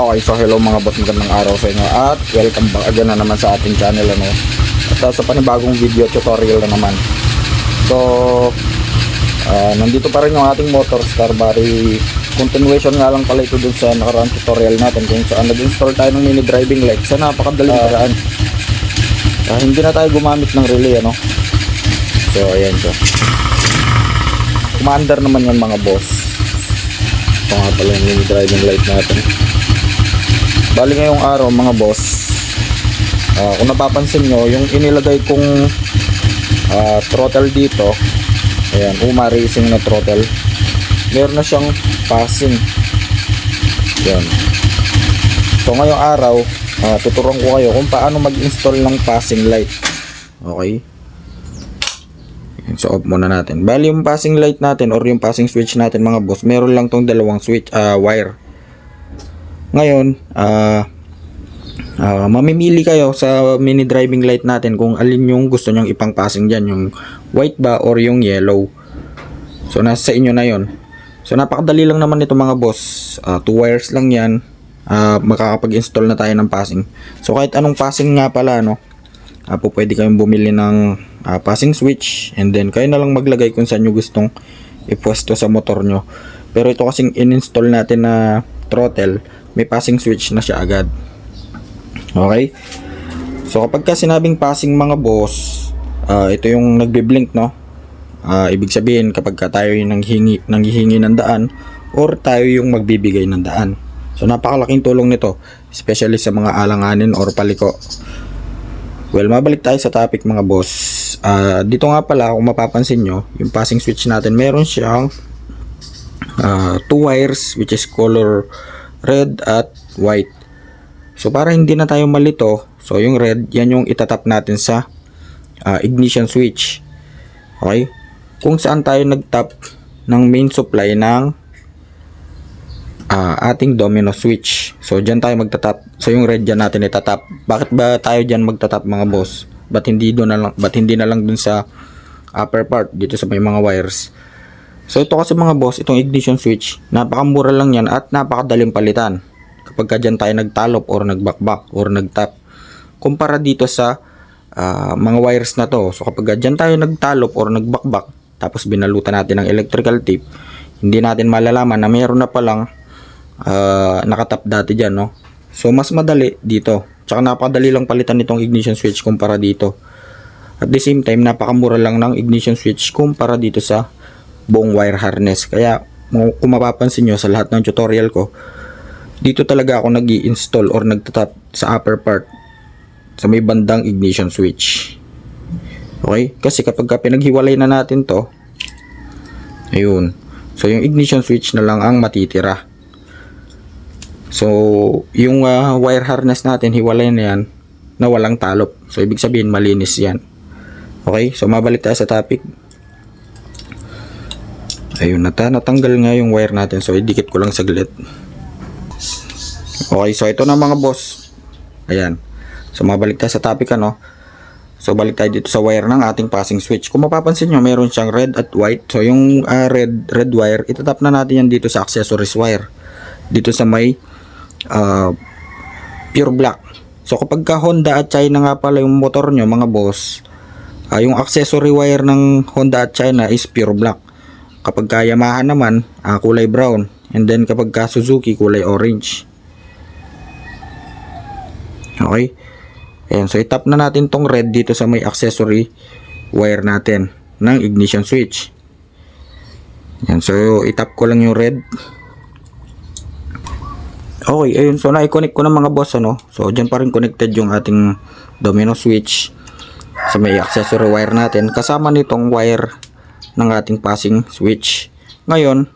Okay, so hello mga boss, magandang araw sa inyo at welcome back again na naman sa ating channel at sa panibagong video tutorial na naman. So nandito pa rin yung ating motor star bari continuation nga lang pala ito dun sa nakaraang tutorial natin kung saan nag-install tayo ng mini driving light sa napakadaling paraan. Hindi na tayo gumamit ng relay so ayan siya, commander naman yan mga boss. Ito nga pala yung mini driving light natin. Bali ngayong araw mga boss, kung napapansin nyo yung inilagay kong throttle dito, ayan, UMA Racing na throttle, meron na siyang passing. Yan. So ngayong araw, tuturuan ko kayo kung paano mag-install ng passing light. Okay, so off muna natin. Bali yung passing light natin or yung passing switch natin mga boss, meron lang tong dalawang switch wire. Ngayon mamimili kayo sa mini driving light natin kung alin yung gusto nyong ipang passing dyan, yung white ba or yung yellow. So nasa sa inyo na yon. So napakadali lang naman ito mga boss, 2 wires lang yan, makakapag-install na tayo ng passing. So kahit anong passing nga pala pwede kayong bumili ng passing switch and then kayo na lang maglagay kung saan nyo gustong ipwesto sa motor nyo. Pero ito kasing in-install natin na throttle, may passing switch na siya agad. Okay, so kapag ka sinabing passing mga boss, ito yung nagbi-blink ibig sabihin kapag ka tayo yung nanghihingi ng daan or tayo yung magbibigay ng daan. So napakalaking tulong nito, especially sa mga alanganin or paliko. Well, mabalik tayo sa topic mga boss. Dito nga pala kung mapapansin nyo, yung passing switch natin meron siyang 2 wires which is color red at white. So para hindi na tayo malito, so yung red, yan yung itatap natin sa ignition switch. Okay, kung saan tayo nagtap ng main supply ng ating domino switch. So dyan tayo magtatap. So yung red dyan natin itatap. Bakit ba tayo dyan magtatap mga boss? Ba't hindi na lang dun sa upper part dito sa may mga wires? So ito kasi mga boss, itong ignition switch, napakamura lang yan at napakadaling palitan kapag ka dyan tayo nagtalop or nagbakbak or nagtap kumpara dito sa mga wires na to. So kapag ka dyan tayo nagtalop or nagbakbak tapos binalutan natin ng electrical tape, hindi natin malalaman na mayroon na palang nakatap dati dyan So mas madali dito, tsaka napakadali lang palitan nitong ignition switch kumpara dito. At the same time, napakamura lang ng ignition switch kumpara dito sa buong wire harness. Kaya kung mapapansin nyo sa lahat ng tutorial ko, dito talaga ako nag-i-install or nagtatap sa upper part sa may bandang ignition switch. Okay, kasi kapag pinaghiwalay na natin to, ayun, so yung ignition switch na lang ang matitira. So yung wire harness natin, hiwalay na yan na walang talop. So ibig sabihin malinis yan. Okay, so mabalik tayo sa topic. Ayun, natanggal nga yung wire natin. So idikit ko lang saglit. Okay, so ito na mga boss. Ayan. So mabalik tayo sa topic So balik tayo dito sa wire ng ating passing switch. Kung mapapansin nyo, meron siyang red at white. So yung red wire, itatap na natin yan dito sa accessories wire. Dito sa may pure black. So kapag ka Honda at China nga pala yung motor nyo mga boss, yung accessory wire ng Honda at China is pure black. Kapag ka Yamaha naman, kulay brown. And then kapag ka Suzuki, kulay orange. Okay. Ayan, so itap na natin tong red dito sa may accessory wire natin ng ignition switch. Ayan, so itap ko lang yung red. Okay, ayun, so na-connect ko na mga boss So dyan pa rin connected yung ating domino switch sa may accessory wire natin kasama nitong wire ng ating passing switch. Ngayon,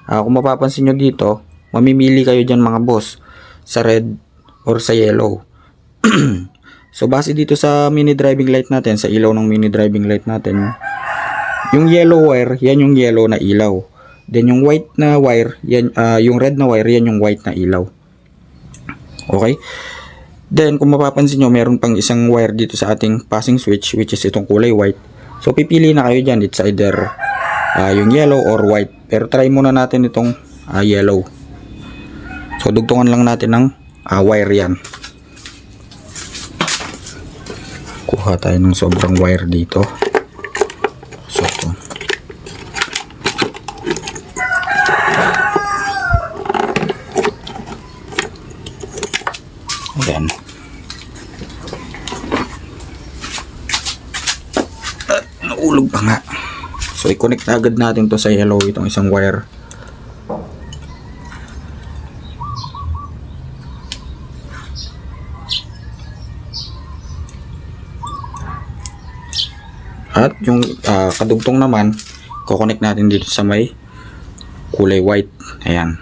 kung mapapansin nyo dito, mamimili kayo dyan mga boss sa red or sa yellow. So base dito sa mini driving light natin, sa ilaw ng mini driving light natin, yung yellow wire, yan yung yellow na ilaw. Then yung white na wire, yan, yung red na wire, yan yung white na ilaw. Okay? Then kung mapapansin nyo, meron pang isang wire dito sa ating passing switch which is itong kulay white. So pipili na kayo dyan, it's either yung yellow or white. Pero try muna natin itong yellow. So dugtungan lang natin ng wire yan. Kuha tayo ng sobrang wire dito. So ito. Ayan. Naulog pa nga. So i-connect na agad natin to sa yellow, itong isang wire. At yung kadugtong naman, kukonek natin dito sa may kulay white. Ayan.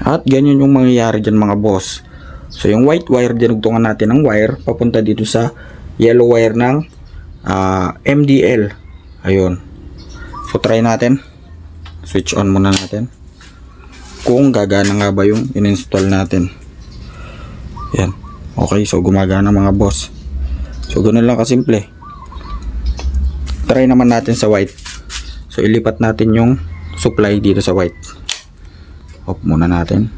At ganyan yung mangyayari dyan mga boss. So yung white wire, dinugtungan natin ng wire papunta dito sa yellow wire ng MDL. Ayun. So try natin. Switch on muna natin. Kung gagana nga ba yung in-install natin. Yan. Okay, so gumagana mga boss. So ganoon lang kasimple. Try naman natin sa white. So ilipat natin yung supply dito sa white. Off muna natin.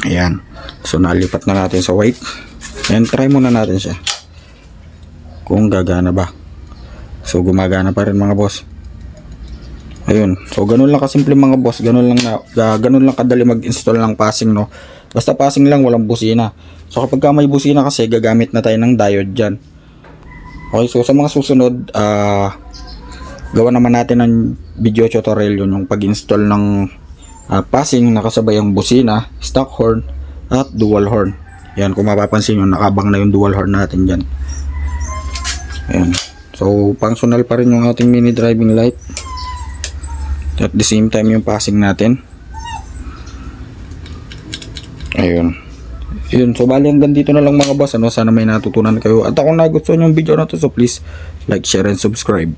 Ayan. So nalipat na natin sa white. And try muna natin siya. Kung gagana ba. So gumagana pa rin mga boss. Ayun. So ganun lang kasimple mga boss. Ganun lang kadali mag-install ng passing, no. Basta passing lang, walang busina. So kapag may busina kasi, gagamit na tayo ng diode dyan. Okay, so sa mga susunod, gawa naman natin ng video tutorial yun, yung pag-install ng passing nakasabay ang busina, stock horn at dual horn. Yan, kung mapapansin nyo, nakabang na yung dual horn natin dyan. Ayan. So functional pa rin yung ating mini driving light. At the same time yung passing natin. Ayun. Yun, so bali hanggang dito na lang mga boss, ano, sana may natutunan kayo. At kung nagustuhan yung video na to, so please like, share and subscribe.